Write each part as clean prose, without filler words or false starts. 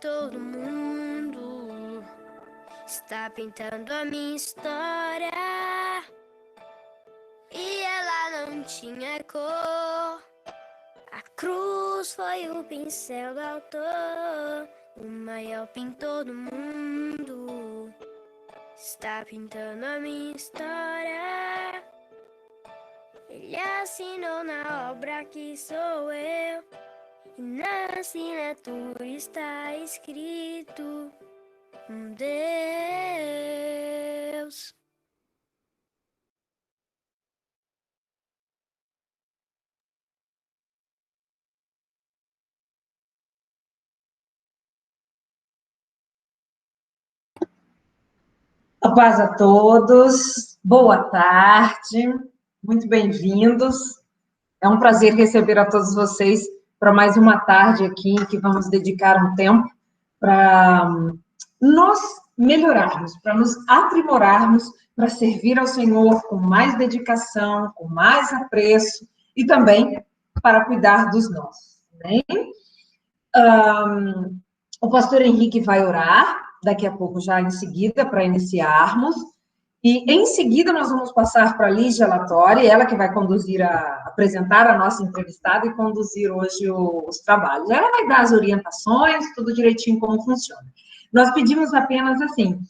todo mundo, está pintando a minha história. E ela não tinha cor. A cruz foi o pincel do autor. O maior pintor do mundo está pintando a minha história. Ele assinou na obra que sou eu. E na assinatura está escrito Deus. A paz a todos, boa tarde, muito bem-vindos. É um prazer receber a todos vocês para mais uma tarde aqui, que vamos dedicar um tempo para nós melhorarmos, para nos aprimorarmos, para servir ao Senhor com mais dedicação, com mais apreço e também para cuidar dos nossos. Né? O pastor Henrique vai orar daqui a pouco, já em seguida, para iniciarmos. E, em seguida, nós vamos passar para a Lígia Latori, ela que vai apresentar a nossa entrevistada e conduzir hoje os trabalhos. Ela vai dar as orientações, tudo direitinho como funciona. Nós pedimos apenas, assim,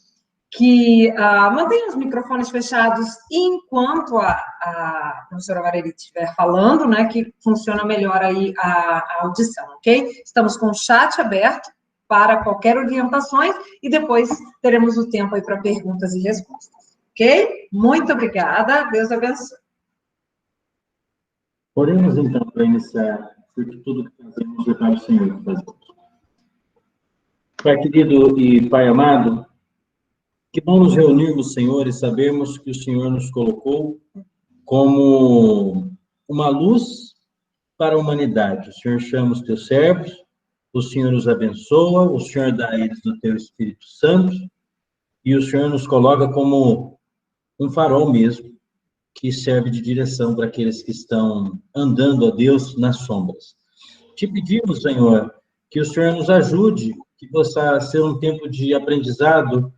que mantenham os microfones fechados enquanto a professora Mareli estiver falando, né, que funciona melhor aí a audição, ok? Estamos com o chat aberto para qualquer orientações e depois teremos o tempo aí para perguntas e respostas, ok? Muito obrigada, Deus abençoe. Oremos então para iniciar, porque tudo que fazemos é para o Senhor que fazemos. Pai querido e Pai amado, que bom nos reunirmos, Senhor, e sabermos que o Senhor nos colocou como uma luz para a humanidade. O Senhor chama os teus servos, o Senhor os abençoa, o Senhor dá a eles do teu Espírito Santo, e o Senhor nos coloca como um farol mesmo, que serve de direção para aqueles que estão andando, ó Deus, nas sombras. Te pedimos, Senhor, que o Senhor nos ajude, que possa ser um tempo de aprendizado,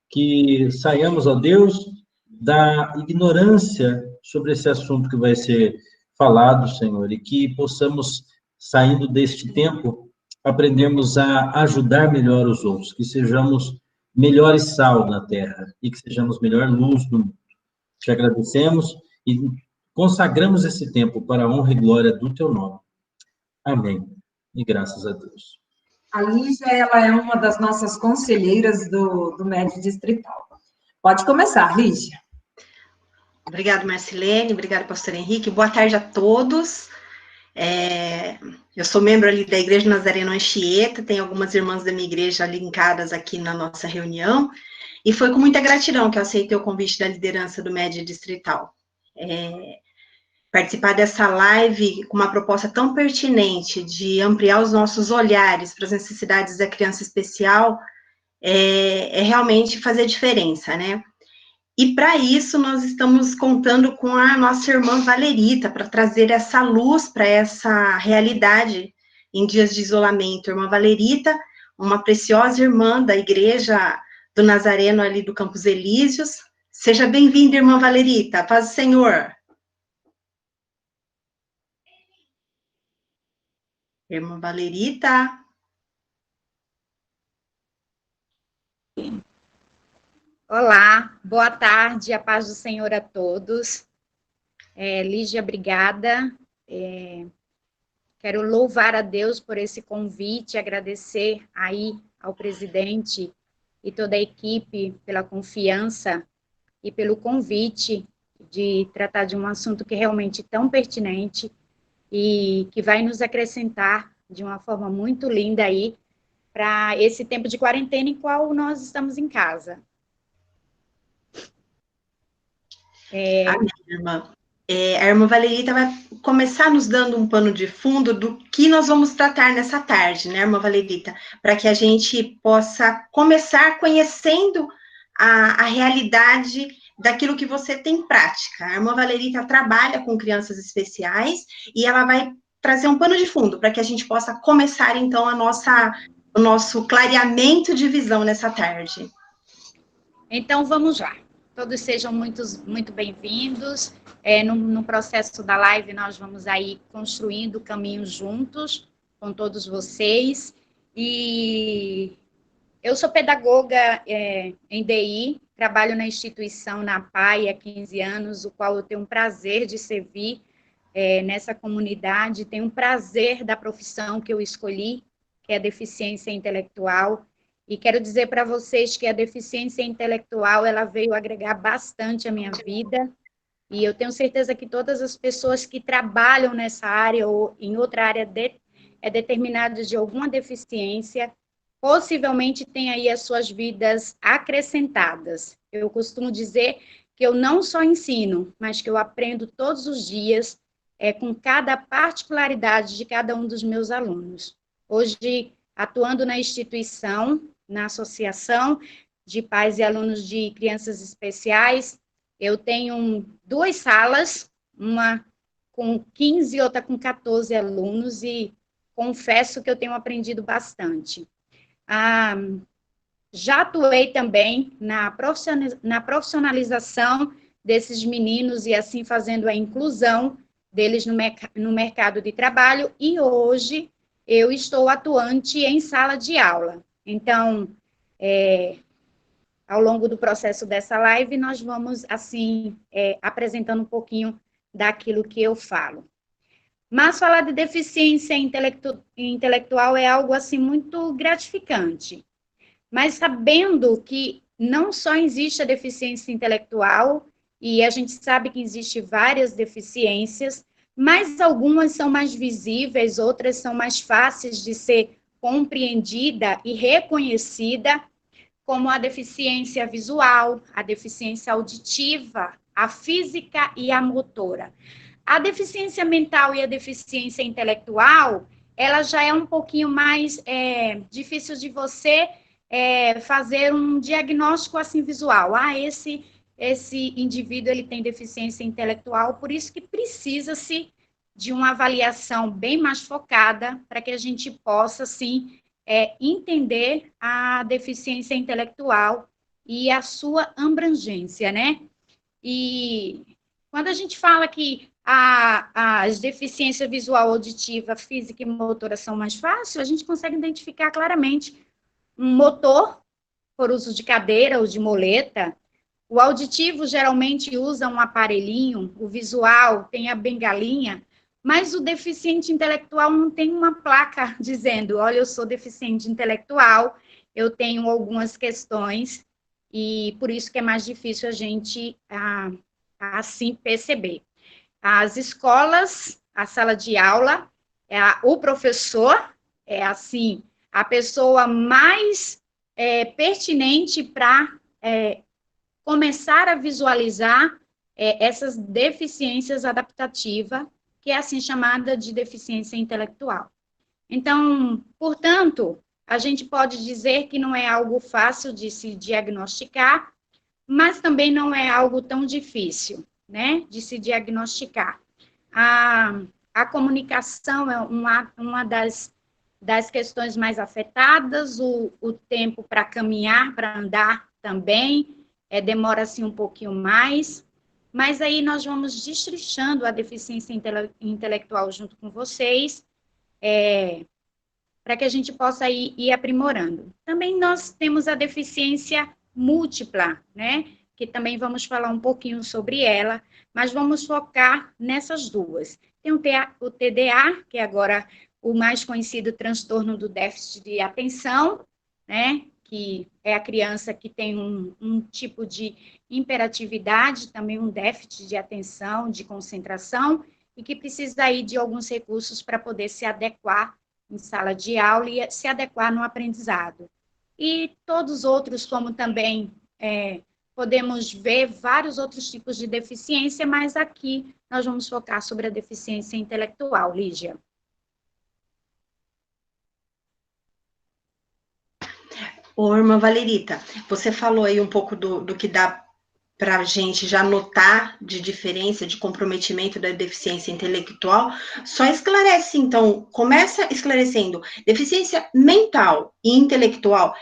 que saiamos, ó Deus, da ignorância sobre esse assunto que vai ser falado, Senhor, e que possamos, saindo deste tempo, aprendermos a ajudar melhor os outros, que sejamos melhores sal na terra e que sejamos melhor luz no mundo. Te agradecemos e consagramos esse tempo para a honra e glória do teu nome. Amém. E graças a Deus. A Lígia, ela é uma das nossas conselheiras do MED Distrital. Pode começar, Lígia. Obrigada, Marcilene. Obrigada, pastor Henrique. Boa tarde a todos. Eu sou membro ali da Igreja Nazareno Anchieta, tem algumas irmãs da minha igreja linkadas aqui na nossa reunião, e foi com muita gratidão que eu aceitei o convite da liderança do MED Distrital. Participar dessa live com uma proposta tão pertinente de ampliar os nossos olhares para as necessidades da criança especial é realmente fazer diferença, né? E para isso nós estamos contando com a nossa irmã Valerita para trazer essa luz para essa realidade em dias de isolamento. Irmã Valerita, uma preciosa irmã da Igreja do Nazareno ali do Campos Elíseos. Seja bem-vinda, irmã Valerita. Paz do Senhor. Irmã Valerita. Olá, boa tarde, a paz do Senhor a todos. Lígia, obrigada. Quero louvar a Deus por esse convite, agradecer aí ao presidente e toda a equipe pela confiança e pelo convite de tratar de um assunto que é realmente tão pertinente e que vai nos acrescentar de uma forma muito linda aí para esse tempo de quarentena em qual nós estamos em casa. Amém, irmã. A irmã Valerita vai começar nos dando um pano de fundo do que nós vamos tratar nessa tarde, né, irmã Valerita? Para que a gente possa começar conhecendo a realidade daquilo que você tem em prática. A irmã Valerita trabalha com crianças especiais e ela vai trazer um pano de fundo para que a gente possa começar, então, a nossa o nosso clareamento de visão nessa tarde. Então, vamos lá. Todos sejam muito bem-vindos. No processo da live, nós vamos aí construindo o caminho juntos com todos vocês. E eu sou pedagoga em DI, trabalho na instituição, na PAI, há 15 anos, o qual eu tenho um prazer de servir nessa comunidade, tenho um prazer da profissão que eu escolhi, que é a deficiência intelectual. E quero dizer para vocês que a deficiência intelectual, ela veio agregar bastante à minha vida, e eu tenho certeza que todas as pessoas que trabalham nessa área ou em outra área determinadas de alguma deficiência, possivelmente têm aí as suas vidas acrescentadas. Eu costumo dizer que eu não só ensino, mas que eu aprendo todos os dias com cada particularidade de cada um dos meus alunos. Hoje, atuando na instituição, na Associação de Pais e Alunos de Crianças Especiais, eu tenho 2 salas, uma com 15 e outra com 14 alunos, e confesso que eu tenho aprendido bastante. Já atuei também na profissionalização desses meninos e assim fazendo a inclusão deles no mercado de trabalho, e hoje eu estou atuante em sala de aula. Então, ao longo do processo dessa live, nós vamos, assim, apresentando um pouquinho daquilo que eu falo. Mas falar de deficiência intelectual é algo, assim, muito gratificante. Mas sabendo que não só existe a deficiência intelectual, e a gente sabe que existe várias deficiências, mas algumas são mais visíveis, outras são mais fáceis de ser compreendida e reconhecida, como a deficiência visual, a deficiência auditiva, a física e a motora. A deficiência mental e a deficiência intelectual, ela já é um pouquinho mais difícil de você fazer um diagnóstico assim visual. Esse indivíduo ele tem deficiência intelectual, por isso que precisa-se de uma avaliação bem mais focada para que a gente possa, assim, entender a deficiência intelectual e a sua abrangência, né? E quando a gente fala que as deficiências visual, auditiva, física e motora são mais fáceis, a gente consegue identificar claramente um motor, por uso de cadeira ou de muleta. O auditivo geralmente usa um aparelhinho, o visual tem a bengalinha, mas o deficiente intelectual não tem uma placa dizendo, olha, eu sou deficiente intelectual, eu tenho algumas questões, e por isso que é mais difícil a gente, assim, perceber. As escolas, a sala de aula, o professor é, assim, a pessoa mais pertinente para começar a visualizar essas deficiências adaptativas, que é assim chamada de deficiência intelectual. Então, portanto, a gente pode dizer que não é algo fácil de se diagnosticar, mas também não é algo tão difícil, né, de se diagnosticar. A comunicação é uma das questões mais afetadas, o tempo para caminhar, para andar também, demora assim um pouquinho mais, mas aí nós vamos destrinchando a deficiência intelectual junto com vocês, para que a gente possa ir aprimorando. Também nós temos a deficiência múltipla, né, que também vamos falar um pouquinho sobre ela, mas vamos focar nessas duas. Tem o TDA, que é agora o mais conhecido transtorno do déficit de atenção, né, que é a criança que tem um tipo de hiperatividade, também um déficit de atenção, de concentração, e que precisa aí de alguns recursos para poder se adequar em sala de aula e se adequar no aprendizado. E todos os outros, como também podemos ver vários outros tipos de deficiência, mas aqui nós vamos focar sobre a deficiência intelectual, Lígia. Ô, irmã Valerita, você falou aí um pouco do que dá para a gente já notar de diferença, de comprometimento da deficiência intelectual, só esclarece, então, começa esclarecendo, deficiência mental e intelectual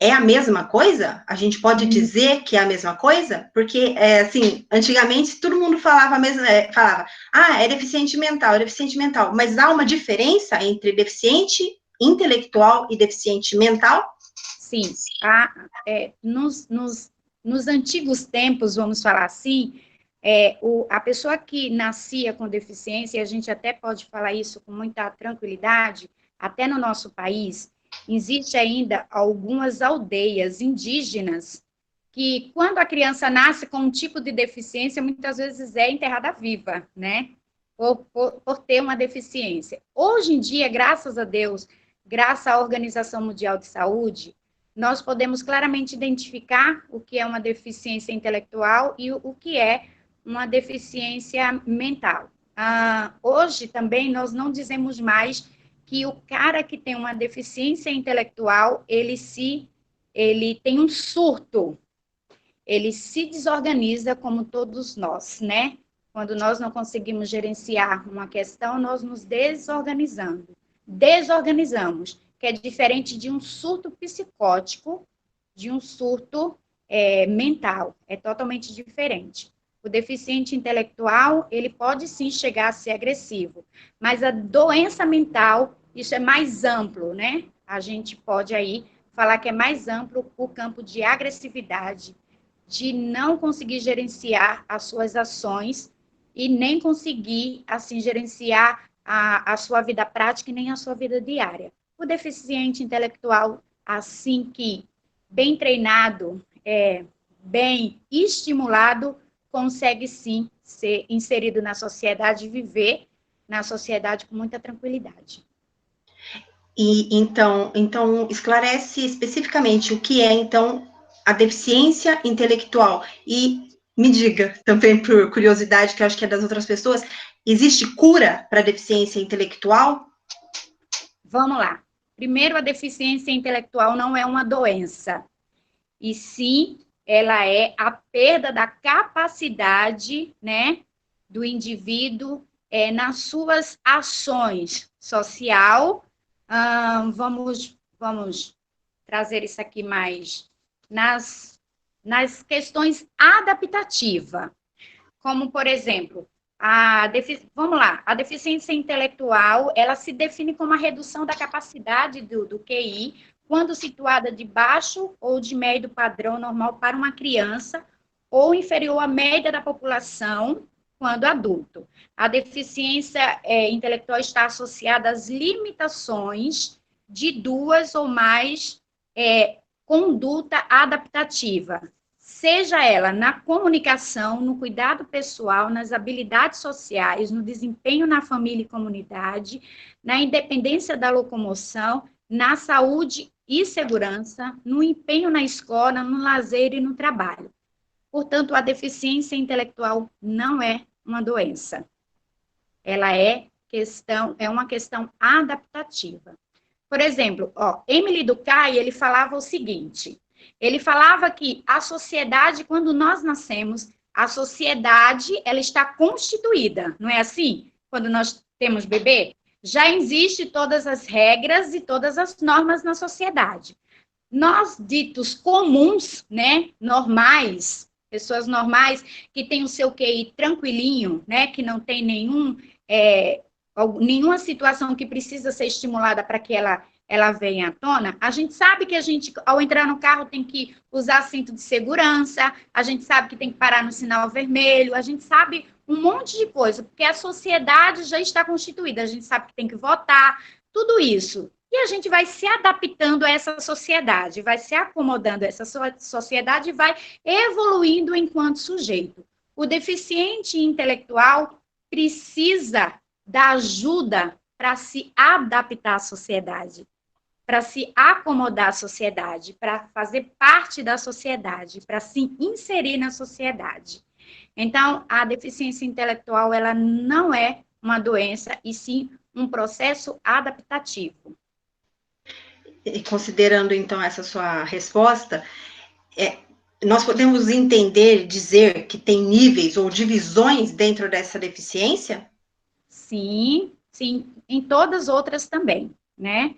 é a mesma coisa? A gente pode dizer que é a mesma coisa? Porque, assim, antigamente todo mundo falava é deficiente mental, mas há uma diferença entre deficiente intelectual e deficiente mental? Sim, nos antigos tempos, vamos falar assim, a pessoa que nascia com deficiência, e a gente até pode falar isso com muita tranquilidade, até no nosso país, existe ainda algumas aldeias indígenas que, quando a criança nasce com um tipo de deficiência, muitas vezes é enterrada viva, né? Por ter uma deficiência. Hoje em dia, graças a Deus, graças à Organização Mundial de Saúde, nós podemos claramente identificar o que é uma deficiência intelectual e o que é uma deficiência mental. Hoje também nós não dizemos mais que o cara que tem uma deficiência intelectual, ele tem um surto, ele se desorganiza como todos nós, né? Quando nós não conseguimos gerenciar uma questão, nós nos desorganizamos, que é diferente de um surto psicótico, de um surto mental, é totalmente diferente. O deficiente intelectual, ele pode sim chegar a ser agressivo, mas a doença mental, isso é mais amplo, né? A gente pode aí falar que é mais amplo o campo de agressividade, de não conseguir gerenciar as suas ações e nem conseguir, assim, gerenciar a sua vida prática e nem a sua vida diária. O deficiente intelectual, assim que bem treinado, bem estimulado, consegue sim ser inserido na sociedade e viver na sociedade com muita tranquilidade. E então esclarece especificamente o que é, então, a deficiência intelectual. E me diga, também por curiosidade, que eu acho que é das outras pessoas, existe cura para a deficiência intelectual? Vamos lá. Primeiro, a deficiência intelectual não é uma doença, e sim, ela é a perda da capacidade, né, do indivíduo nas suas ações social. Vamos trazer isso aqui mais nas questões adaptativas, como, por exemplo, a deficiência intelectual, ela se define como a redução da capacidade do QI, quando situada de baixo ou de médio padrão normal para uma criança, ou inferior à média da população, quando adulto. A deficiência intelectual está associada às limitações de duas ou mais conduta adaptativa, seja ela na comunicação, no cuidado pessoal, nas habilidades sociais, no desempenho na família e comunidade, na independência da locomoção, na saúde e segurança, no empenho na escola, no lazer e no trabalho. Portanto, a deficiência intelectual não é uma doença. Ela é uma questão adaptativa. Por exemplo, Emile Durkheim, ele falava o seguinte: ele falava que a sociedade, quando nós nascemos, a sociedade, ela está constituída, não é assim? Quando nós temos bebê, já existem todas as regras e todas as normas na sociedade. Nós, ditos comuns, né, normais, pessoas normais, que têm o seu QI tranquilinho, né, que não tem nenhuma situação que precisa ser estimulada para que ela venha à tona, a gente sabe que a gente, ao entrar no carro, tem que usar cinto de segurança, a gente sabe que tem que parar no sinal vermelho, a gente sabe um monte de coisa, porque a sociedade já está constituída, a gente sabe que tem que votar, tudo isso. E a gente vai se adaptando a essa sociedade, vai se acomodando a essa sociedade e vai evoluindo enquanto sujeito. O deficiente intelectual precisa da ajuda para se adaptar à sociedade, para se acomodar à sociedade, para fazer parte da sociedade, para se inserir na sociedade. Então, a deficiência intelectual, ela não é uma doença, e sim um processo adaptativo. E considerando, então, essa sua resposta, nós podemos entender, dizer que tem níveis ou divisões dentro dessa deficiência? Sim, sim, em todas as outras também, né?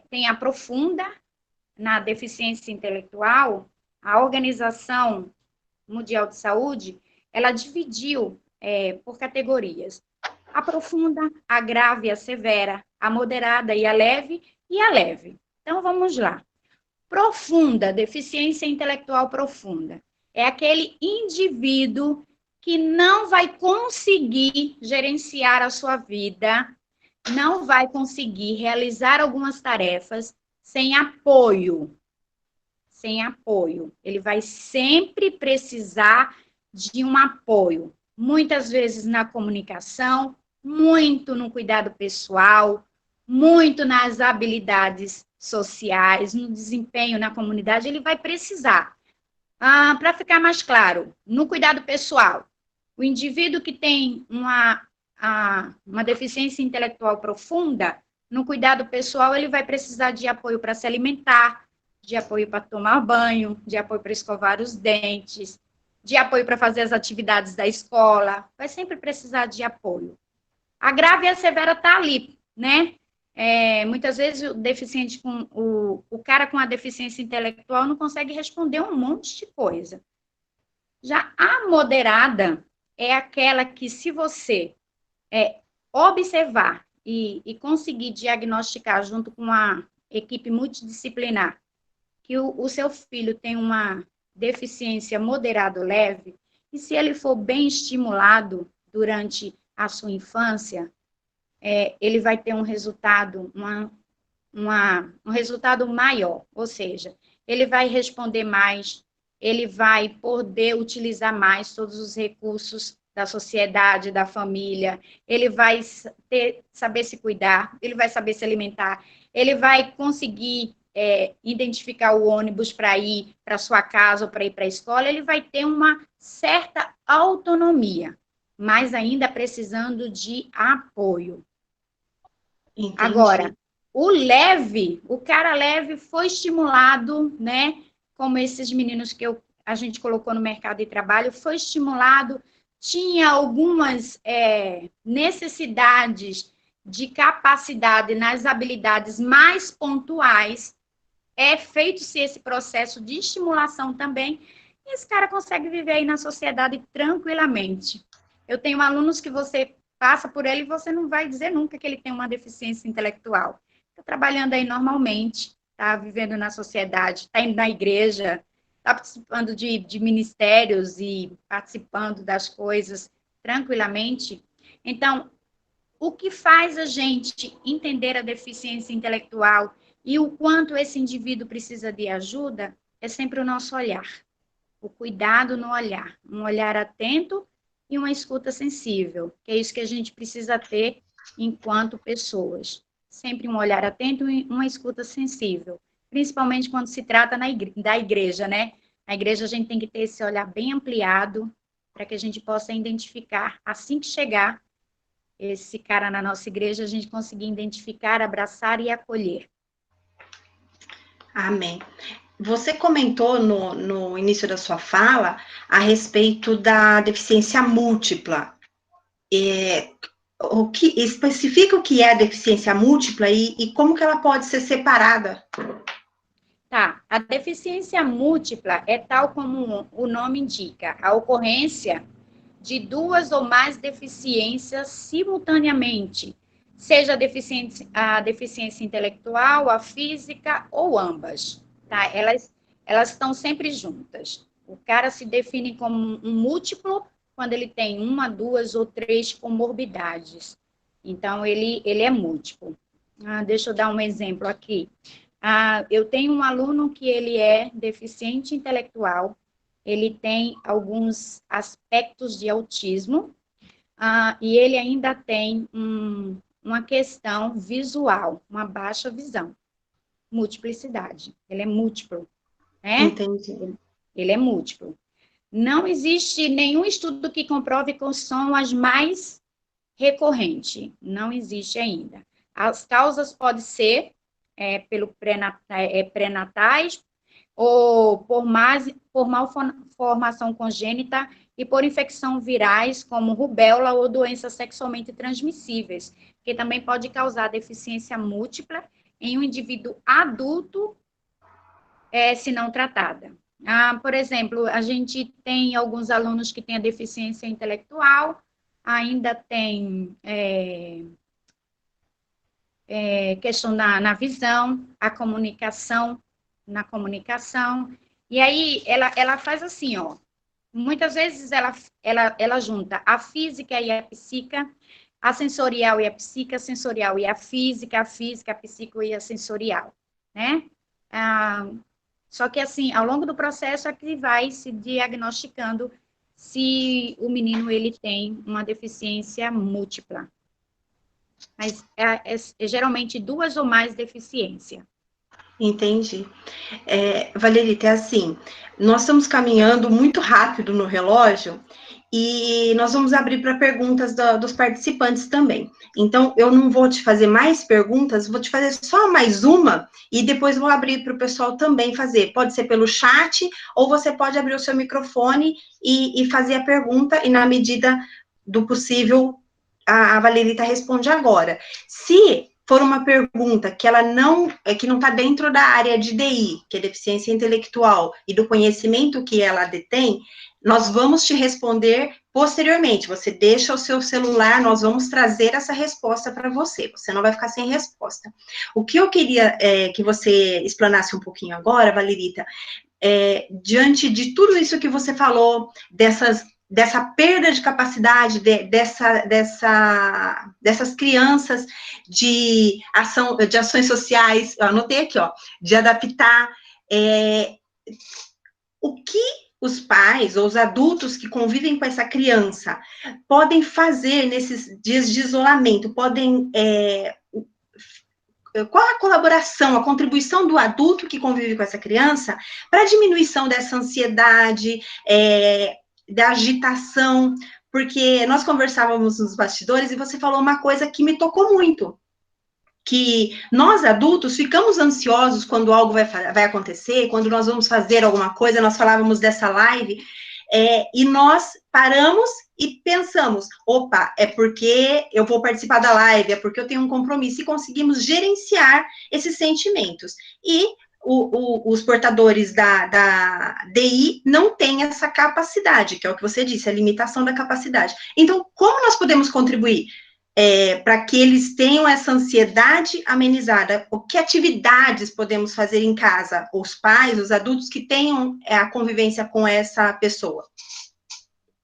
Tem a profunda, na deficiência intelectual, a Organização Mundial de Saúde, ela dividiu por categorias. A profunda, a grave, a severa, a moderada e a leve, Então, vamos lá. Profunda, deficiência intelectual profunda, é aquele indivíduo que não vai conseguir gerenciar a sua vida, não vai conseguir realizar algumas tarefas sem apoio. Sem apoio. Ele vai sempre precisar de um apoio. Muitas vezes na comunicação, muito no cuidado pessoal, muito nas habilidades sociais, no desempenho na comunidade, ele vai precisar. Para ficar mais claro, no cuidado pessoal, o indivíduo que tem uma deficiência intelectual profunda, no cuidado pessoal, ele vai precisar de apoio para se alimentar, de apoio para tomar banho, de apoio para escovar os dentes, de apoio para fazer as atividades da escola, vai sempre precisar de apoio. A grave e a severa está ali, né? Muitas vezes o deficiente o cara com a deficiência intelectual não consegue responder um monte de coisa. Já a moderada é aquela que, se você observar e conseguir diagnosticar junto com a equipe multidisciplinar que o seu filho tem uma deficiência moderada ou leve, e se ele for bem estimulado durante a sua infância, ele vai ter um resultado, um resultado maior, ou seja, ele vai responder mais, ele vai poder utilizar mais todos os recursos da sociedade, da família, ele vai saber se cuidar, ele vai saber se alimentar, ele vai conseguir identificar o ônibus para ir para sua casa ou para ir para a escola, ele vai ter uma certa autonomia, mas ainda precisando de apoio. Entendi. Agora, o cara leve foi estimulado, né? Como esses meninos que a gente colocou no mercado de trabalho, foi estimulado, tinha algumas necessidades de capacidade nas habilidades mais pontuais, feito-se esse processo de estimulação também, e esse cara consegue viver aí na sociedade tranquilamente. Eu tenho alunos que você passa por ele e você não vai dizer nunca que ele tem uma deficiência intelectual. Está trabalhando aí normalmente, está vivendo na sociedade, está indo na igreja, está participando de ministérios e participando das coisas tranquilamente. Então, o que faz a gente entender a deficiência intelectual e o quanto esse indivíduo precisa de ajuda é sempre o nosso olhar. O cuidado no olhar. Um olhar atento e uma escuta sensível, que é isso que a gente precisa ter enquanto pessoas. Sempre um olhar atento e uma escuta sensível. Principalmente quando se trata da igreja, né? Na igreja a gente tem que ter esse olhar bem ampliado para que a gente possa identificar, assim que chegar esse cara na nossa igreja, a gente conseguir identificar, abraçar e acolher. Amém. Você comentou no início da sua fala a respeito da deficiência múltipla. Especifica o que é a deficiência múltipla e como que ela pode ser separada? Tá, a deficiência múltipla é tal como o nome indica, a ocorrência de duas ou mais deficiências simultaneamente, seja a deficiência intelectual, a física ou ambas, tá? Elas estão sempre juntas. O cara se define como um múltiplo quando ele tem uma, duas ou três comorbidades. Então, ele é múltiplo. Deixa eu dar um exemplo aqui. Eu tenho um aluno que ele é deficiente intelectual, ele tem alguns aspectos de autismo, e ele ainda tem uma questão visual, uma baixa visão, multiplicidade, ele é múltiplo, né? Entendi. Ele é múltiplo. Não existe nenhum estudo que comprove quais são as mais recorrentes, não existe ainda. As causas podem ser pelo pré-natais, ou por malformação congênita e por infecção virais, como rubéola ou doenças sexualmente transmissíveis, que também pode causar deficiência múltipla em um indivíduo adulto, se não tratada. Por exemplo, a gente tem alguns alunos que têm a deficiência intelectual, ainda tem questão na visão, a comunicação, na comunicação, e aí ela faz assim, ó, muitas vezes ela junta a física e a psíquica, a sensorial e a psíquica, a sensorial e a física, a psíquica e a sensorial, né? Só que, assim, ao longo do processo é que vai se diagnosticando se o menino ele tem uma deficiência múltipla. Mas é geralmente 2 ou mais deficiências. Entendi. Valerita, é assim, nós estamos caminhando muito rápido no relógio e nós vamos abrir para perguntas dos participantes também. Então, eu não vou te fazer mais perguntas, vou te fazer só mais uma e depois vou abrir para o pessoal também fazer. Pode ser pelo chat ou você pode abrir o seu microfone e fazer a pergunta e, na medida do possível, a Valerita responde agora. Se for uma pergunta que ela não está dentro da área de DI, que é deficiência intelectual, e do conhecimento que ela detém, nós vamos te responder posteriormente. Você deixa o seu celular, nós vamos trazer essa resposta para você. Você não vai ficar sem resposta. O que eu queria que você explanasse um pouquinho agora, Valerita, diante de tudo isso que você falou, dessa perda de capacidade dessas crianças de ações sociais, eu anotei aqui, ó, de adaptar, o que os pais ou os adultos que convivem com essa criança podem fazer nesses dias de isolamento, qual a colaboração, a contribuição do adulto que convive com essa criança para a diminuição dessa ansiedade, da agitação, porque nós conversávamos nos bastidores e você falou uma coisa que me tocou muito, que nós adultos ficamos ansiosos quando algo vai acontecer, quando nós vamos fazer alguma coisa, nós falávamos dessa live, e nós paramos e pensamos, opa, é porque eu vou participar da live, é porque eu tenho um compromisso, e conseguimos gerenciar esses sentimentos. E os portadores da DI não têm essa capacidade, que é o que você disse, a limitação da capacidade. Então, como nós podemos contribuir para que eles tenham essa ansiedade amenizada? O que atividades podemos fazer em casa? Os pais, os adultos que tenham a convivência com essa pessoa?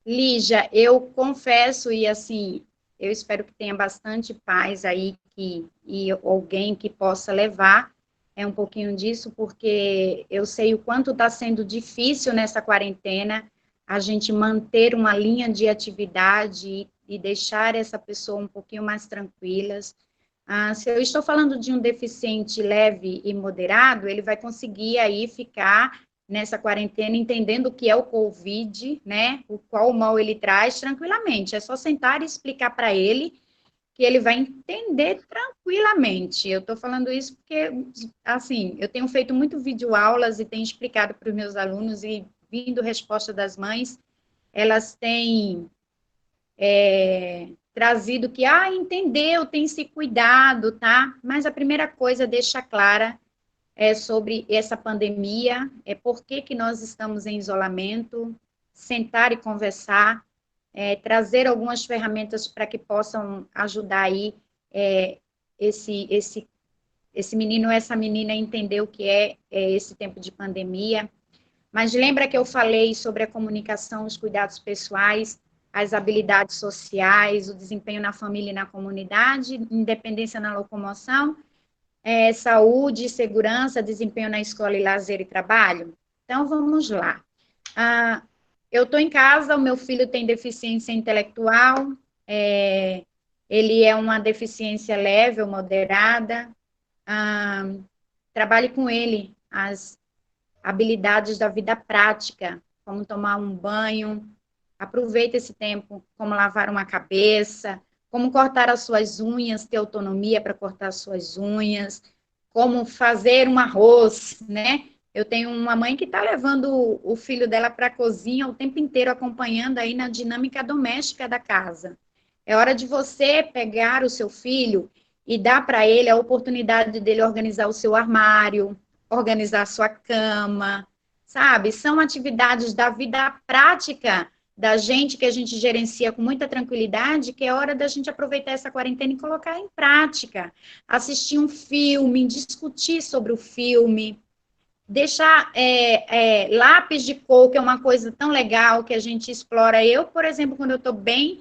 Lígia, eu confesso, e assim, eu espero que tenha bastante pais aí e alguém que possa levar um pouquinho disso, porque eu sei o quanto está sendo difícil nessa quarentena a gente manter uma linha de atividade e deixar essa pessoa um pouquinho mais tranquilas. Se eu estou falando de um deficiente leve e moderado, ele vai conseguir aí ficar nessa quarentena entendendo o que é o Covid, né, qual mal ele traz tranquilamente. É só sentar e explicar para ele que ele vai entender tranquilamente. Eu estou falando isso porque, assim, eu tenho feito muito videoaulas e tenho explicado para os meus alunos e vindo resposta das mães, elas têm trazido que, entendeu, tem se cuidado, tá? Mas a primeira coisa, deixa clara, sobre essa pandemia, por que nós estamos em isolamento, sentar e conversar, trazer algumas ferramentas para que possam ajudar aí esse menino ou essa menina a entender o que é esse tempo de pandemia. Mas lembra que eu falei sobre a comunicação, os cuidados pessoais, as habilidades sociais, o desempenho na família e na comunidade, independência na locomoção, saúde, segurança, desempenho na escola e lazer e trabalho? Então, vamos lá. Eu estou em casa, o meu filho tem deficiência intelectual, ele é uma deficiência leve ou moderada, trabalhe com ele as habilidades da vida prática, como tomar um banho, aproveita esse tempo, como lavar uma cabeça, como cortar as suas unhas, ter autonomia para cortar as suas unhas, como fazer um arroz, né? Eu tenho uma mãe que está levando o filho dela para a cozinha o tempo inteiro, acompanhando aí na dinâmica doméstica da casa. É hora de você pegar o seu filho e dar para ele a oportunidade dele organizar o seu armário, organizar a sua cama, sabe? São atividades da vida prática da gente, que a gente gerencia com muita tranquilidade, que é hora da gente aproveitar essa quarentena e colocar em prática. Assistir um filme, discutir sobre o filme, deixar lápis de cor, que é uma coisa tão legal que a gente explora. Eu, por exemplo, quando eu estou bem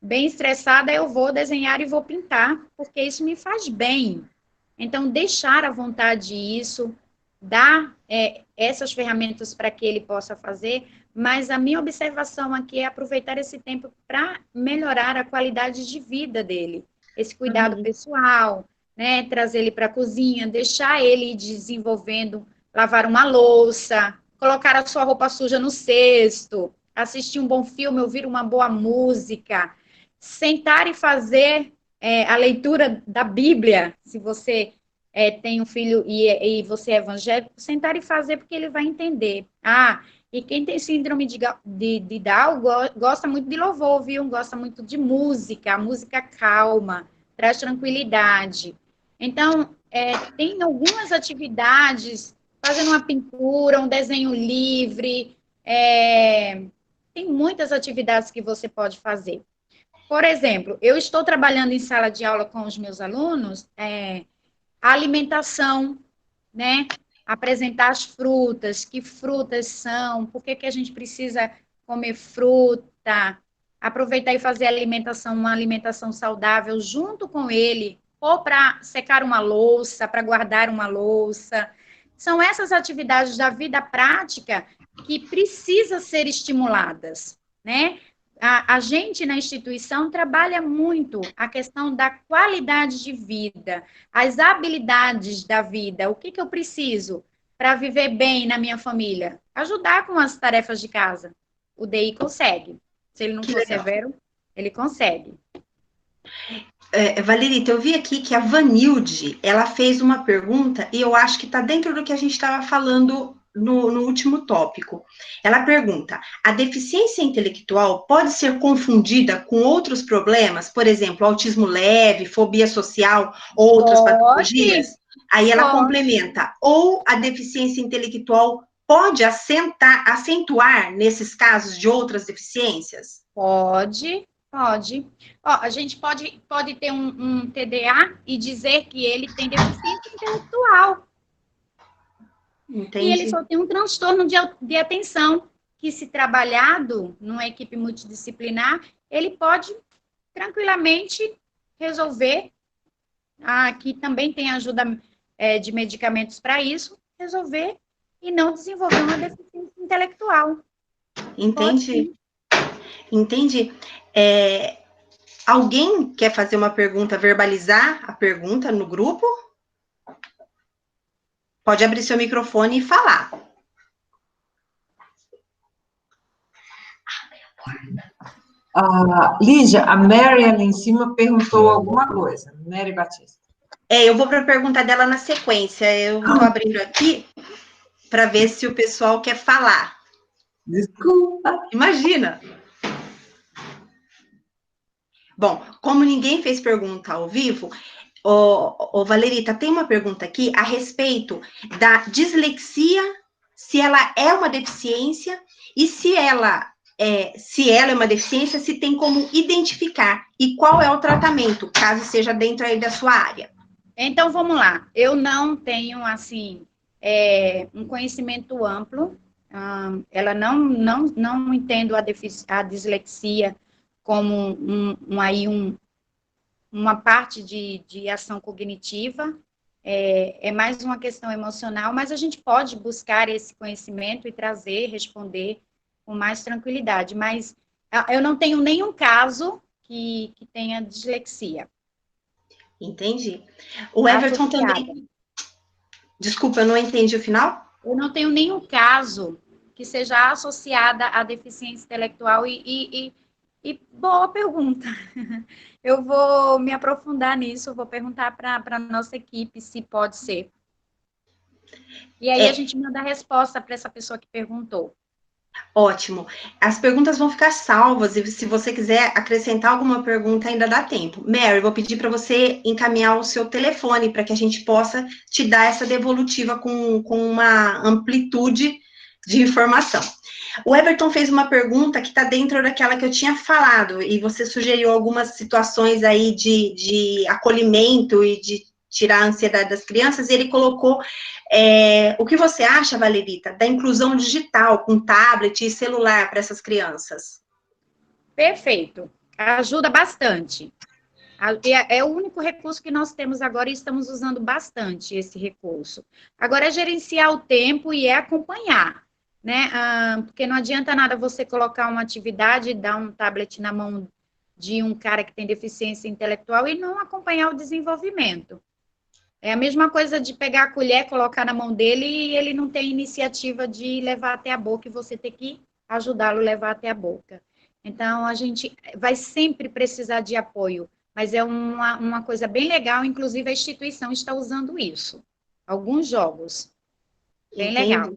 estressada, eu vou desenhar e vou pintar, porque isso me faz bem. Então, deixar à vontade isso, dar essas ferramentas para que ele possa fazer, mas a minha observação aqui é aproveitar esse tempo para melhorar a qualidade de vida dele, esse cuidado pessoal, né, trazer ele para a cozinha, deixar ele desenvolvendo, lavar uma louça, colocar a sua roupa suja no cesto, assistir um bom filme, ouvir uma boa música, sentar e fazer a leitura da Bíblia, se você tem um filho e você é evangélico, sentar e fazer porque ele vai entender. E quem tem síndrome de Down gosta muito de louvor, viu? Gosta muito de música, a música calma, traz tranquilidade. Então, tem algumas atividades, fazendo uma pintura, um desenho livre, tem muitas atividades que você pode fazer. Por exemplo, eu estou trabalhando em sala de aula com os meus alunos, a alimentação, né? Apresentar as frutas, que frutas são, por que a gente precisa comer fruta, aproveitar e fazer uma alimentação saudável junto com ele, ou para secar uma louça, para guardar uma louça. São essas atividades da vida prática que precisam ser estimuladas, né? A gente, na instituição, trabalha muito a questão da qualidade de vida, as habilidades da vida. O que eu preciso para viver bem na minha família? Ajudar com as tarefas de casa. O DI consegue. Se ele não for severo, ele consegue. Valerita, eu vi aqui que a Vanilde, ela fez uma pergunta, e eu acho que está dentro do que a gente estava falando no último tópico. Ela pergunta: a deficiência intelectual pode ser confundida com outros problemas, por exemplo, autismo leve, fobia social, ou outras patologias? Aí ela complementa: ou a deficiência intelectual pode acentuar nesses casos de outras deficiências? Pode. A gente pode ter um TDA e dizer que ele tem deficiência intelectual. Entendi. E ele só tem um transtorno de atenção, que, se trabalhado numa equipe multidisciplinar, ele pode tranquilamente resolver. Aqui também tem ajuda de medicamentos para isso, resolver e não desenvolver uma deficiência intelectual. Entendi. Entendi. Alguém quer fazer uma pergunta, verbalizar a pergunta no grupo? Pode abrir seu microfone e falar. Lígia, a Mary ali em cima perguntou alguma coisa. Mary Batista. Eu vou para a pergunta dela na sequência. Eu estou abrindo aqui para ver se o pessoal quer falar. Desculpa. Imagina. Bom, como ninguém fez pergunta ao vivo, Valerita, tem uma pergunta aqui a respeito da dislexia, se ela é uma deficiência e se ela é uma deficiência, se tem como identificar e qual é o tratamento, caso seja dentro aí da sua área. Então, vamos lá. Eu não tenho, assim, um conhecimento amplo. Ela não entendo a dislexia como uma parte de ação cognitiva, é mais uma questão emocional, mas a gente pode buscar esse conhecimento e responder com mais tranquilidade, mas eu não tenho nenhum caso que tenha dislexia. Entendi. O Everton também... Desculpa, eu não entendi o final. Eu não tenho nenhum caso que seja associada à deficiência intelectual e boa pergunta. Eu vou me aprofundar nisso, vou perguntar para a nossa equipe se pode ser. E aí a gente manda a resposta para essa pessoa que perguntou. Ótimo. As perguntas vão ficar salvas e se você quiser acrescentar alguma pergunta, ainda dá tempo. Mary, vou pedir para você encaminhar o seu telefone para que a gente possa te dar essa devolutiva com uma amplitude de informação. O Everton fez uma pergunta que está dentro daquela que eu tinha falado, e você sugeriu algumas situações aí de acolhimento e de tirar a ansiedade das crianças, e ele colocou o que você acha, Valerita, da inclusão digital com tablet e celular para essas crianças? Perfeito. Ajuda bastante. É o único recurso que nós temos agora e estamos usando bastante esse recurso. Agora é gerenciar o tempo e acompanhar, né? Porque não adianta nada você colocar uma atividade, dar um tablet na mão de um cara que tem deficiência intelectual e não acompanhar o desenvolvimento. É a mesma coisa de pegar a colher, colocar na mão dele e ele não tem iniciativa de levar até a boca e você ter que ajudá-lo a levar até a boca. Então, a gente vai sempre precisar de apoio, mas é uma coisa bem legal, inclusive a instituição está usando isso. Alguns jogos. Bem legal.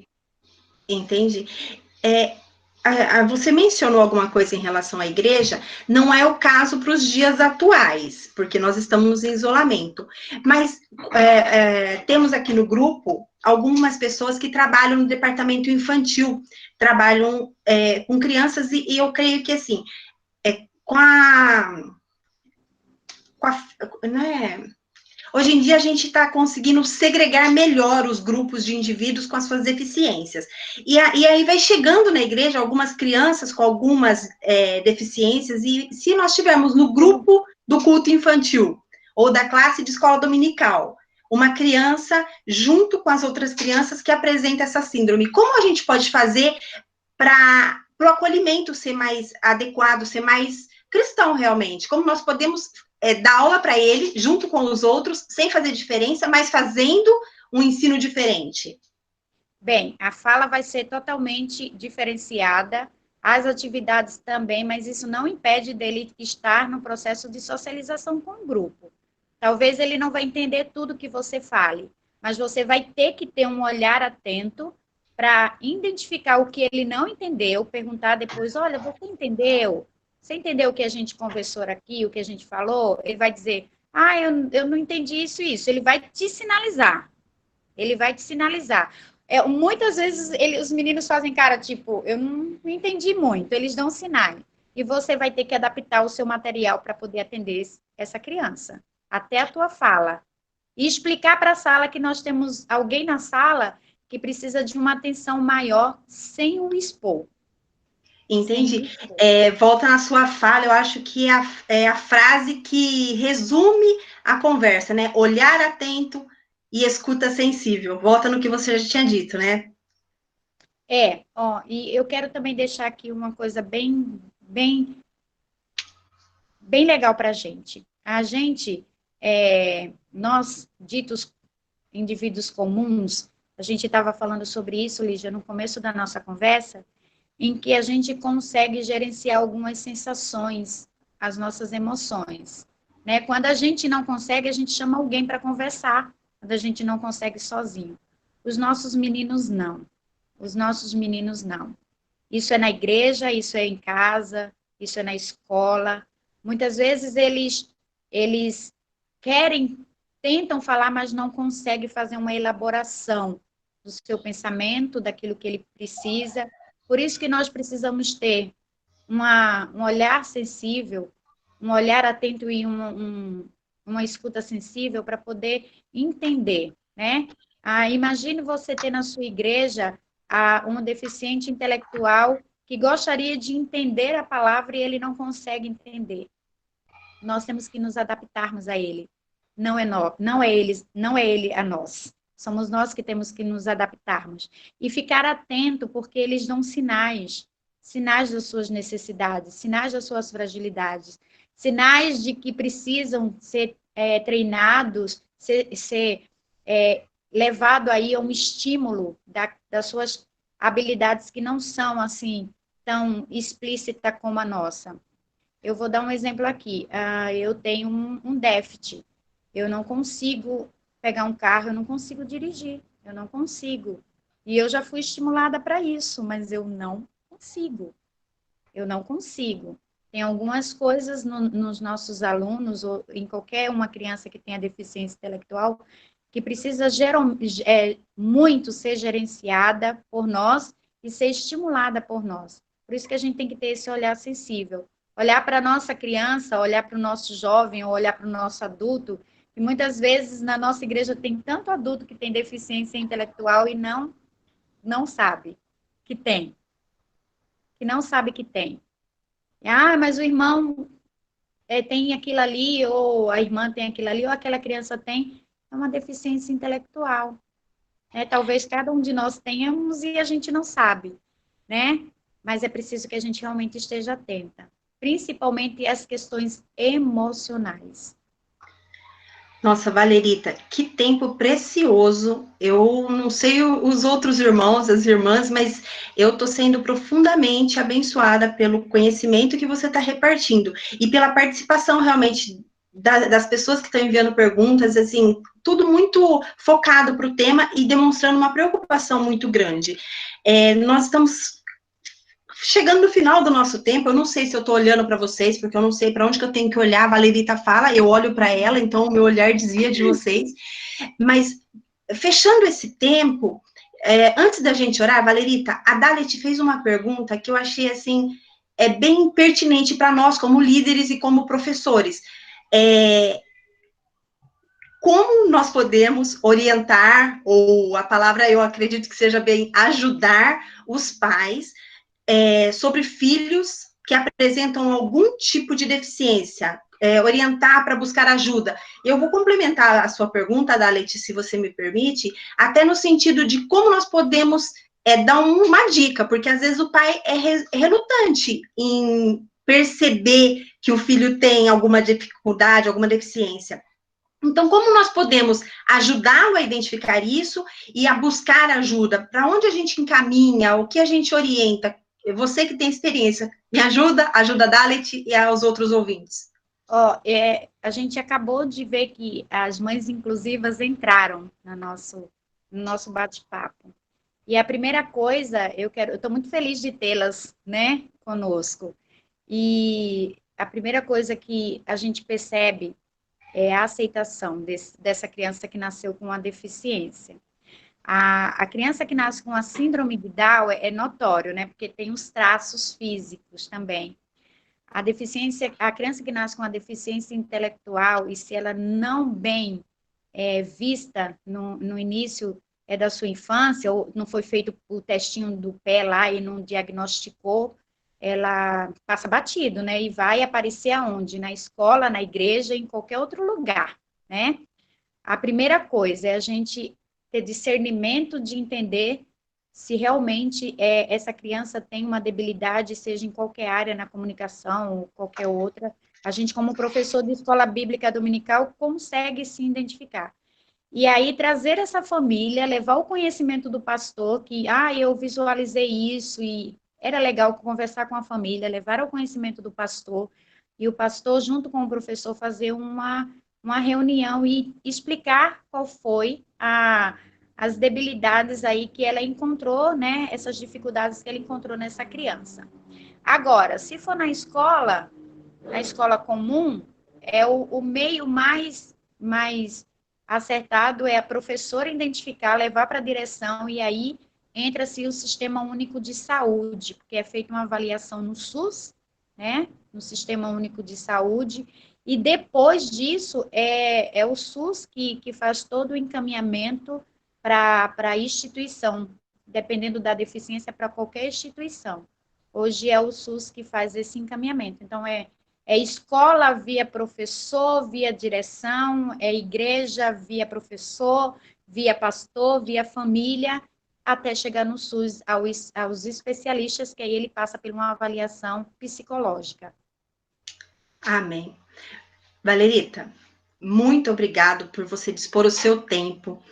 Entendi. Você mencionou alguma coisa em relação à igreja, não é o caso para os dias atuais, porque nós estamos em isolamento, mas temos aqui no grupo algumas pessoas que trabalham no departamento infantil, trabalham com crianças, e eu creio que, assim, hoje em dia, a gente está conseguindo segregar melhor os grupos de indivíduos com as suas deficiências. E aí vai chegando na igreja algumas crianças com algumas deficiências, e se nós tivermos no grupo do culto infantil, ou da classe de escola dominical, uma criança junto com as outras crianças que apresenta essa síndrome, como a gente pode fazer para o acolhimento ser mais adequado, ser mais cristão realmente? Como nós podemos dar aula para ele, junto com os outros, sem fazer diferença, mas fazendo um ensino diferente? Bem, a fala vai ser totalmente diferenciada, as atividades também, mas isso não impede dele estar no processo de socialização com o grupo. Talvez ele não vai entender tudo que você fale, mas você vai ter que ter um olhar atento para identificar o que ele não entendeu, perguntar depois, olha, você entendeu? Você entendeu o que a gente conversou aqui, o que a gente falou? Ele vai dizer, eu não entendi isso e isso. Ele vai te sinalizar. Ele vai te sinalizar. Muitas vezes os meninos fazem cara, tipo, eu não entendi muito. Eles dão sinais. E você vai ter que adaptar o seu material para poder atender essa criança. Até a tua fala. E explicar para a sala que nós temos alguém na sala que precisa de uma atenção maior sem o expor. Entendi. Volta na sua fala, eu acho que é a frase que resume a conversa, né? Olhar atento e escuta sensível. Volta no que você já tinha dito, né? E eu quero também deixar aqui uma coisa bem legal para a gente. A gente, nós, ditos indivíduos comuns, a gente estava falando sobre isso, Lígia, no começo da nossa conversa, em que a gente consegue gerenciar algumas sensações, as nossas emoções. Né? Quando a gente não consegue, a gente chama alguém para conversar, quando a gente não consegue sozinho. Os nossos meninos não. Os nossos meninos não. Isso é na igreja, isso é em casa, isso é na escola. Muitas vezes eles tentam falar, mas não conseguem fazer uma elaboração do seu pensamento, daquilo que ele precisa. Por isso que nós precisamos ter um olhar sensível, um olhar atento e uma escuta sensível para poder entender, né? Imagine você ter na sua igreja um deficiente intelectual que gostaria de entender a palavra e ele não consegue entender. Nós temos que nos adaptarmos a ele. Não é ele a nós. Somos nós que temos que nos adaptarmos. E ficar atento, porque eles dão sinais das suas necessidades, sinais das suas fragilidades, sinais de que precisam ser treinados, ser levado aí a um estímulo das suas habilidades que não são, assim, tão explícitas como a nossa. Eu vou dar um exemplo aqui. Eu tenho um déficit. Eu não consigo pegar um carro, eu não consigo dirigir. Eu não consigo. E eu já fui estimulada para isso, mas eu não consigo. Eu não consigo. Tem algumas coisas nos nossos alunos, ou em qualquer uma criança que tenha deficiência intelectual, que precisa muito ser gerenciada por nós e ser estimulada por nós. Por isso que a gente tem que ter esse olhar sensível. Olhar para a nossa criança, olhar para o nosso jovem, ou olhar para o nosso adulto, e muitas vezes na nossa igreja tem tanto adulto que tem deficiência intelectual e não sabe que tem. Que não sabe que tem. Ah, mas o irmão tem aquilo ali, ou a irmã tem aquilo ali, ou aquela criança tem. É uma deficiência intelectual. Talvez cada um de nós tenhamos e a gente não sabe, né? Mas é preciso que a gente realmente esteja atenta. Principalmente às questões emocionais. Nossa, Valerita, que tempo precioso. Eu não sei os outros irmãos, as irmãs, mas eu estou sendo profundamente abençoada pelo conhecimento que você está repartindo e pela participação realmente das pessoas que estão enviando perguntas, assim, tudo muito focado para o tema e demonstrando uma preocupação muito grande. Nós estamos chegando no final do nosso tempo. Eu não sei se eu estou olhando para vocês, porque eu não sei para onde que eu tenho que olhar. A Valerita fala, eu olho para ela, então o meu olhar desvia de vocês. Mas, fechando esse tempo, antes da gente orar, Valerita, a Dalet fez uma pergunta que eu achei, assim, bem pertinente para nós, como líderes e como professores. Como nós podemos orientar, ou a palavra eu acredito que seja bem ajudar os pais sobre filhos que apresentam algum tipo de deficiência, orientar para buscar ajuda. Eu vou complementar a sua pergunta, Dalet, se você me permite, até no sentido de como nós podemos dar uma dica, porque às vezes o pai é relutante em perceber que o filho tem alguma dificuldade, alguma deficiência. Então, como nós podemos ajudá-lo a identificar isso e a buscar ajuda? Para onde a gente encaminha? O que a gente orienta? Você que tem experiência, me ajuda a Dalet e aos outros ouvintes. A gente acabou de ver que as mães inclusivas entraram no nosso bate-papo. E a primeira coisa, eu estou muito feliz de tê-las, né, conosco. E a primeira coisa que a gente percebe é a aceitação dessa criança que nasceu com uma deficiência. A criança que nasce com a síndrome de Down é notório, né? Porque tem os traços físicos também. A criança que nasce com a deficiência intelectual, e se ela não bem vista no início da sua infância, ou não foi feito o testinho do pé lá e não diagnosticou, ela passa batido, né? E vai aparecer aonde? Na escola, na igreja, em qualquer outro lugar, né? A primeira coisa é a gente ter discernimento de entender se realmente essa criança tem uma debilidade, seja em qualquer área, na comunicação ou qualquer outra. A gente, como professor de escola bíblica dominical, consegue se identificar. E aí, trazer essa família, levar o conhecimento do pastor, que, eu visualizei isso, e era legal conversar com a família, levar ao conhecimento do pastor, e o pastor, junto com o professor, fazer uma reunião e explicar qual foi as debilidades aí que ela encontrou, né, essas dificuldades que ela encontrou nessa criança. Agora, se for na escola comum, o meio mais acertado é a professora identificar, levar para a direção, e aí entra-se o Sistema Único de Saúde, porque é feita uma avaliação no SUS, né, no Sistema Único de Saúde, e depois disso é o SUS que faz todo o encaminhamento para a instituição, dependendo da deficiência, para qualquer instituição. Hoje é o SUS que faz esse encaminhamento. Então, é escola via professor, via direção, é igreja via professor, via pastor, via família, até chegar no SUS, aos especialistas, que aí ele passa por uma avaliação psicológica. Amém. Valerita, muito obrigado por você dispor o seu tempo.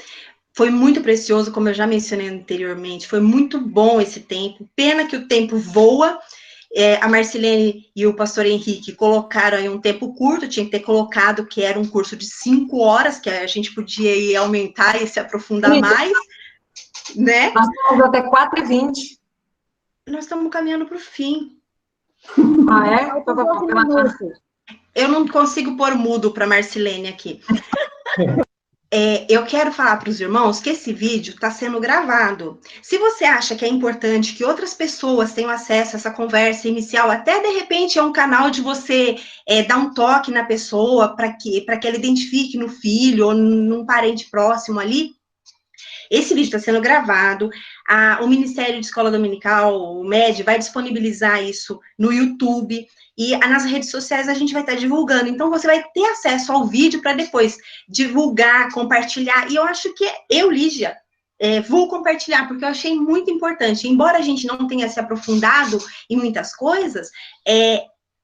Foi muito precioso, como eu já mencionei anteriormente, foi muito bom esse tempo. Pena que o tempo voa. A Marcilene e o pastor Henrique colocaram aí um tempo curto, tinha que ter colocado que era um curso de 5 horas, que a gente podia ir aumentar e se aprofundar mais, né? Nós estamos até 4h20. Nós estamos caminhando para o fim. Ah, é? Faltam 12 minutos. Eu não consigo pôr mudo para Marcilene aqui. Eu quero falar para os irmãos que esse vídeo está sendo gravado. Se você acha que é importante que outras pessoas tenham acesso a essa conversa inicial, até de repente é um canal de você dar um toque na pessoa para que ela identifique no filho ou num parente próximo ali, esse vídeo está sendo gravado. O Ministério de Escola Dominical, o MED, vai disponibilizar isso no YouTube. E nas redes sociais a gente vai estar divulgando. Então, você vai ter acesso ao vídeo para depois divulgar, compartilhar. E eu acho que eu, Lígia, vou compartilhar, porque eu achei muito importante. Embora a gente não tenha se aprofundado em muitas coisas,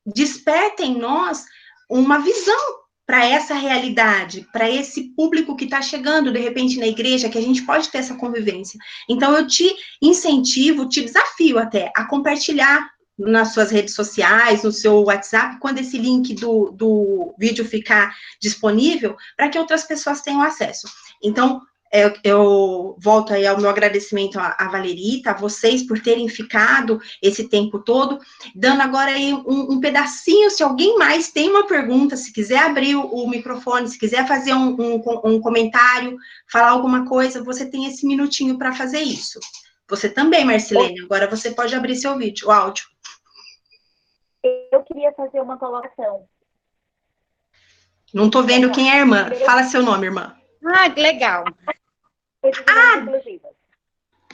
desperta em nós uma visão para essa realidade, para esse público que está chegando, de repente, na igreja, que a gente pode ter essa convivência. Então, eu te incentivo, te desafio até a compartilhar nas suas redes sociais, no seu WhatsApp, quando esse link do vídeo ficar disponível, para que outras pessoas tenham acesso. Então, eu volto aí ao meu agradecimento à Valerita, a vocês por terem ficado esse tempo todo, dando agora aí um pedacinho, se alguém mais tem uma pergunta, se quiser abrir o microfone, se quiser fazer um comentário, falar alguma coisa, você tem esse minutinho para fazer isso. Você também, Marcilene, agora você pode abrir seu vídeo, o áudio. Eu queria fazer uma colocação. Não estou vendo quem é a irmã. Fala seu nome, irmã. Ah, que legal.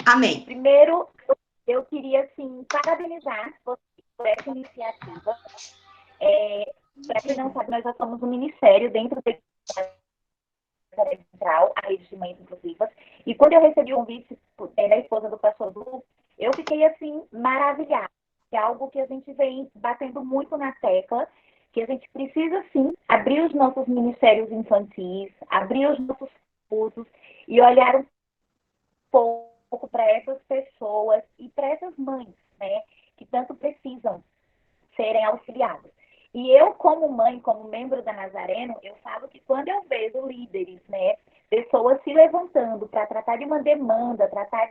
Amém. Primeiro, eu queria, assim, parabenizar você por essa iniciativa. Para quem não sabe, nós já somos um ministério dentro da central, a Rede de Mães Inclusivas. E quando eu recebi o convite da esposa do pastor Du, eu fiquei, assim, maravilhada. É algo que a gente vem batendo muito na tecla, que a gente precisa, sim, abrir os nossos ministérios infantis, abrir os nossos cursos e olhar um pouco para essas pessoas e para essas mães, né, que tanto precisam serem auxiliadas. E eu, como mãe, como membro da Nazareno, eu falo que quando eu vejo líderes, né, pessoas se levantando para tratar de uma demanda, tratar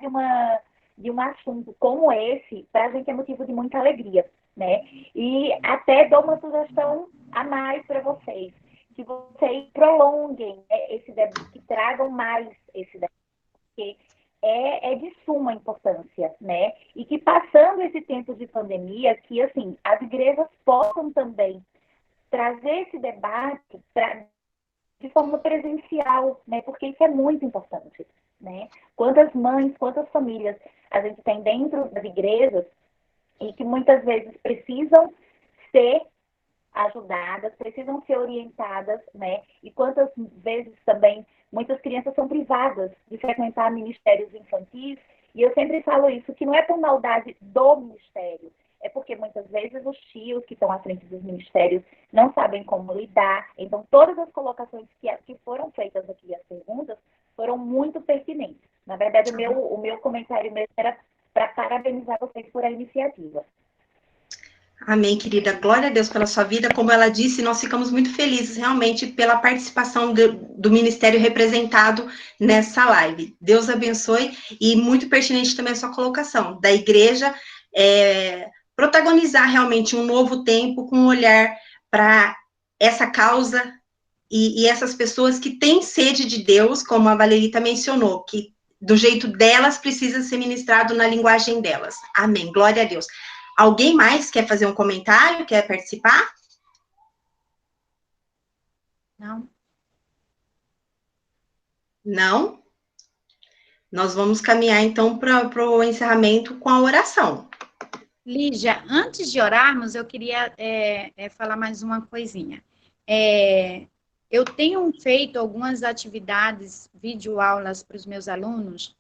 de um assunto como esse, para a gente é motivo de muita alegria, né? E até dou uma sugestão a mais para vocês, que vocês prolonguem, né, esse debate, que tragam mais esse debate, porque é de suma importância, né? E que passando esse tempo de pandemia, que assim, as igrejas possam também trazer esse debate de forma presencial, né? Porque isso é muito importante, né? Quantas mães, quantas famílias a gente tem dentro das igrejas e que muitas vezes precisam ser ajudadas, precisam ser orientadas, né? E quantas vezes também muitas crianças são privadas de frequentar ministérios infantis, e eu sempre falo isso, que não é por maldade do ministério, é porque muitas vezes os tios que estão à frente dos ministérios não sabem como lidar. Então, todas as colocações que foram feitas aqui, as perguntas, foram muito pertinentes. Na verdade, o meu comentário mesmo era para parabenizar vocês por a iniciativa. Amém, querida. Glória a Deus pela sua vida. Como ela disse, nós ficamos muito felizes, realmente, pela participação do ministério representado nessa live. Deus abençoe. E muito pertinente também a sua colocação, da igreja protagonizar realmente um novo tempo com um olhar para essa causa e essas pessoas que têm sede de Deus, como a Valerita mencionou, que do jeito delas precisa ser ministrado na linguagem delas. Amém. Glória a Deus. Alguém mais quer fazer um comentário? Quer participar? Não. Não? Nós vamos caminhar, então, para o encerramento com a oração. Lígia, antes de orarmos, eu queria falar mais uma coisinha. Eu tenho feito algumas atividades, videoaulas para os meus alunos,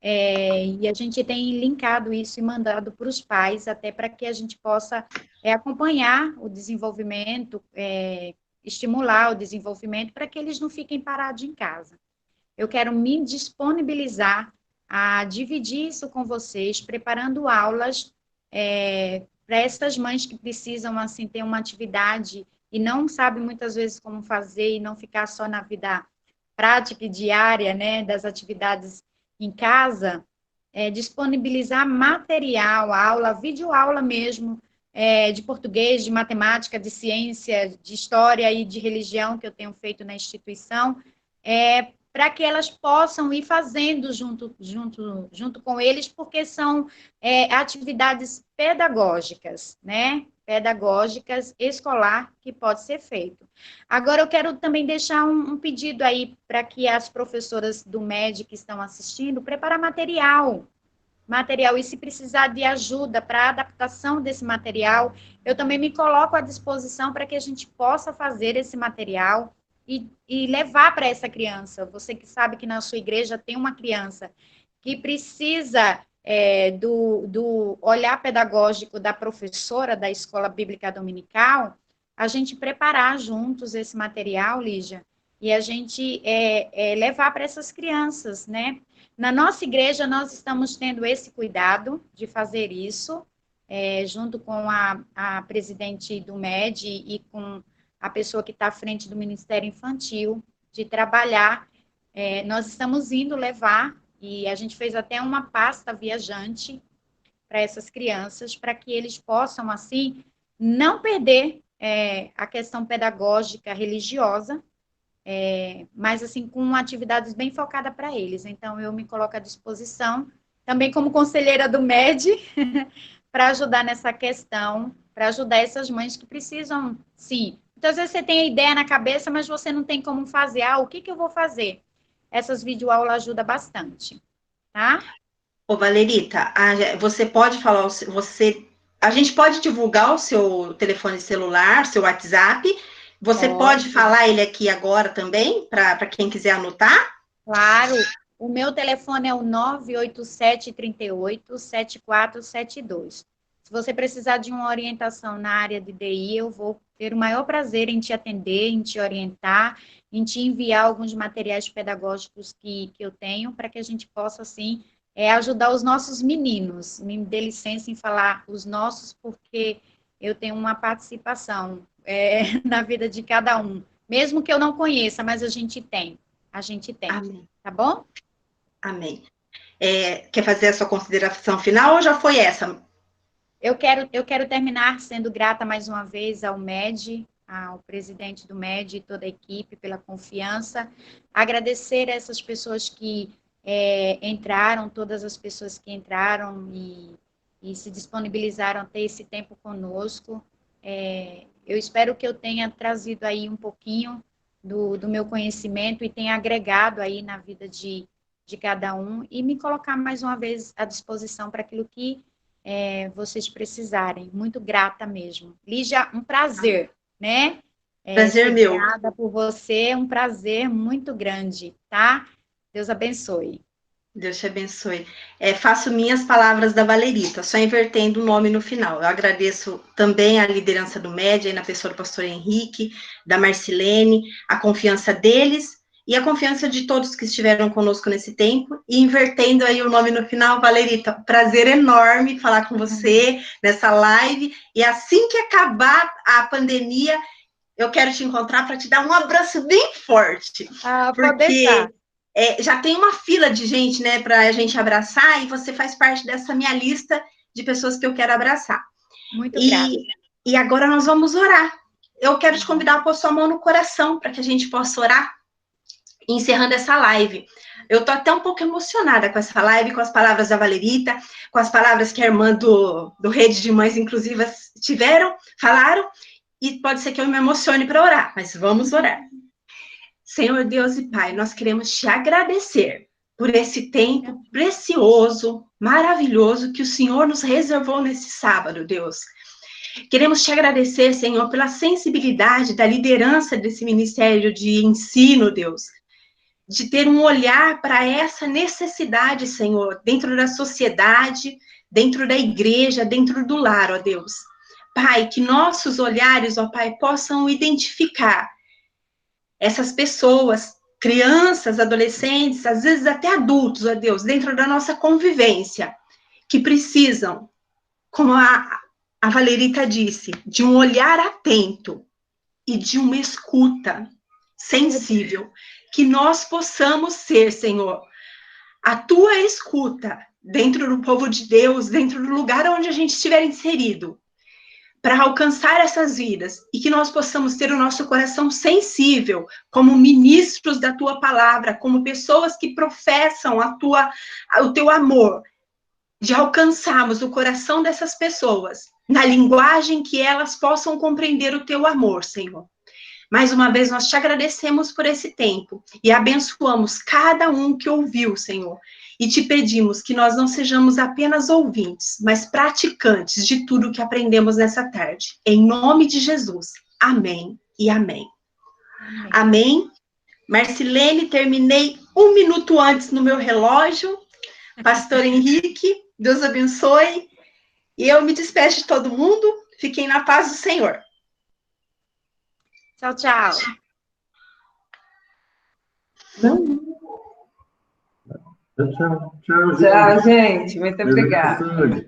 e a gente tem linkado isso e mandado para os pais, até para que a gente possa acompanhar o desenvolvimento, estimular o desenvolvimento, para que eles não fiquem parados em casa. Eu quero me disponibilizar a dividir isso com vocês, preparando aulas para essas mães que precisam, assim, ter uma atividade e não sabem muitas vezes como fazer e não ficar só na vida prática e diária, né, das atividades em casa, disponibilizar material, aula, videoaula mesmo, de português, de matemática, de ciência, de história e de religião que eu tenho feito na instituição, para que elas possam ir fazendo junto com eles, porque são atividades pedagógicas, né? Pedagógicas, escolar, que pode ser feito. Agora, eu quero também deixar um pedido aí para que as professoras do MED que estão assistindo, preparar material, e se precisar de ajuda para a adaptação desse material, eu também me coloco à disposição para que a gente possa fazer esse material e levar para essa criança. Você que sabe que na sua igreja tem uma criança que precisa do olhar pedagógico da professora da escola bíblica dominical, a gente preparar juntos esse material, Lígia, e a gente levar para essas crianças, né? Na nossa igreja, nós estamos tendo esse cuidado de fazer isso, junto com a presidente do MED e com a pessoa que está à frente do Ministério Infantil, de trabalhar. Nós estamos indo levar, e a gente fez até uma pasta viajante para essas crianças, para que eles possam, assim, não perder a questão pedagógica religiosa, mas, assim, com atividades bem focadas para eles. Então, eu me coloco à disposição, também como conselheira do MED, para ajudar nessa questão, para ajudar essas mães que precisam, sim. Então, às vezes você tem a ideia na cabeça, mas você não tem como fazer. O que eu vou fazer? Essas videoaulas ajudam bastante, tá? Ô, Valerita, você pode falar, a gente pode divulgar o seu telefone celular, seu WhatsApp, você pode falar ele aqui agora também, para quem quiser anotar? Claro, o meu telefone é o 98738-7472. Se você precisar de uma orientação na área de DI, eu vou ter o maior prazer em te atender, em te orientar, em te enviar alguns materiais pedagógicos que eu tenho, para que a gente possa, assim, ajudar os nossos meninos. Me dê licença em falar os nossos, porque eu tenho uma participação na vida de cada um. Mesmo que eu não conheça, mas a gente tem. Amém. Tá bom? Amém. Quer fazer a sua consideração final ou já foi essa? Eu quero terminar sendo grata mais uma vez ao MED, ao presidente do MED e toda a equipe pela confiança. Agradecer a essas pessoas que entraram, todas as pessoas que entraram e se disponibilizaram a ter esse tempo conosco. Eu espero que eu tenha trazido aí um pouquinho do meu conhecimento e tenha agregado aí na vida de cada um e me colocar mais uma vez à disposição para aquilo que vocês precisarem. Muito grata mesmo. Lígia, um prazer, né? Prazer meu. Obrigada por você, um prazer muito grande, tá? Deus abençoe. Deus te abençoe. Faço minhas palavras da Valerita, só invertendo o nome no final. Eu agradeço também a liderança do MED, aí na pessoa do pastor Henrique, da Marcilene, a confiança deles e a confiança de todos que estiveram conosco nesse tempo, e invertendo aí o nome no final, Valerita, prazer enorme falar com você nessa live, e assim que acabar a pandemia, eu quero te encontrar para te dar um abraço bem forte, porque já tem uma fila de gente, né, para a gente abraçar, e você faz parte dessa minha lista de pessoas que eu quero abraçar. Muito grata. E agora nós vamos orar. Eu quero te convidar a pôr sua mão no coração, para que a gente possa orar, encerrando essa live. Eu tô até um pouco emocionada com essa live, com as palavras da Valerita, com as palavras que a irmã do Rede de Mães Inclusivas falaram, e pode ser que eu me emocione para orar, mas vamos orar. Senhor Deus e Pai, nós queremos te agradecer por esse tempo precioso, maravilhoso, que o Senhor nos reservou nesse sábado, Deus. Queremos te agradecer, Senhor, pela sensibilidade da liderança desse ministério de ensino, Deus, de ter um olhar para essa necessidade, Senhor, dentro da sociedade, dentro da igreja, dentro do lar, ó Deus. Pai, que nossos olhares, ó Pai, possam identificar essas pessoas, crianças, adolescentes, às vezes até adultos, ó Deus, dentro da nossa convivência, que precisam, como a Valerita disse, de um olhar atento e de uma escuta sensível, que nós possamos ser, Senhor, a tua escuta dentro do povo de Deus, dentro do lugar onde a gente estiver inserido, para alcançar essas vidas, e que nós possamos ter o nosso coração sensível, como ministros da tua palavra, como pessoas que professam o teu amor, de alcançarmos o coração dessas pessoas, na linguagem que elas possam compreender o teu amor, Senhor. Mais uma vez, nós te agradecemos por esse tempo, e abençoamos cada um que ouviu, Senhor, e te pedimos que nós não sejamos apenas ouvintes, mas praticantes de tudo que aprendemos nessa tarde. Em nome de Jesus. Amém e amém. Amém. Amém. Marcilene, terminei 1 minuto antes no meu relógio. Pastor Henrique, Deus abençoe. E eu me despeço de todo mundo. Fiquem na paz do Senhor. Tchau, tchau. Tchau, tchau. Tchau, gente. Muito obrigada. Saúde.